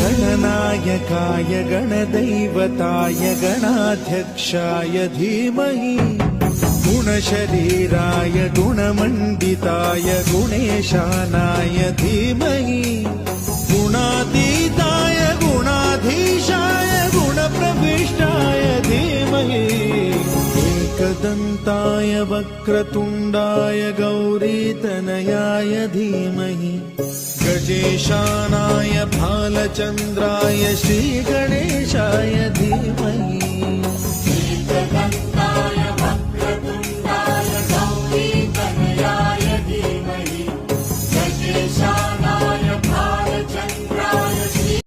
गणनायकाय गणदैवताय गणाध्यक्षाय धीमहि गुणशरीराय गुणमण्डिताय गुणेशानाय धीमहि गुणातीताय गुणाधीशाय गुणप्रविष्टाय धीमहि एकदन्ताय वक्रतुण्डाय गौरीतनयाय धीमहि गजेशानाय भालचन्द्राय श्रीगणेशाय धीमहि एकदन्ताय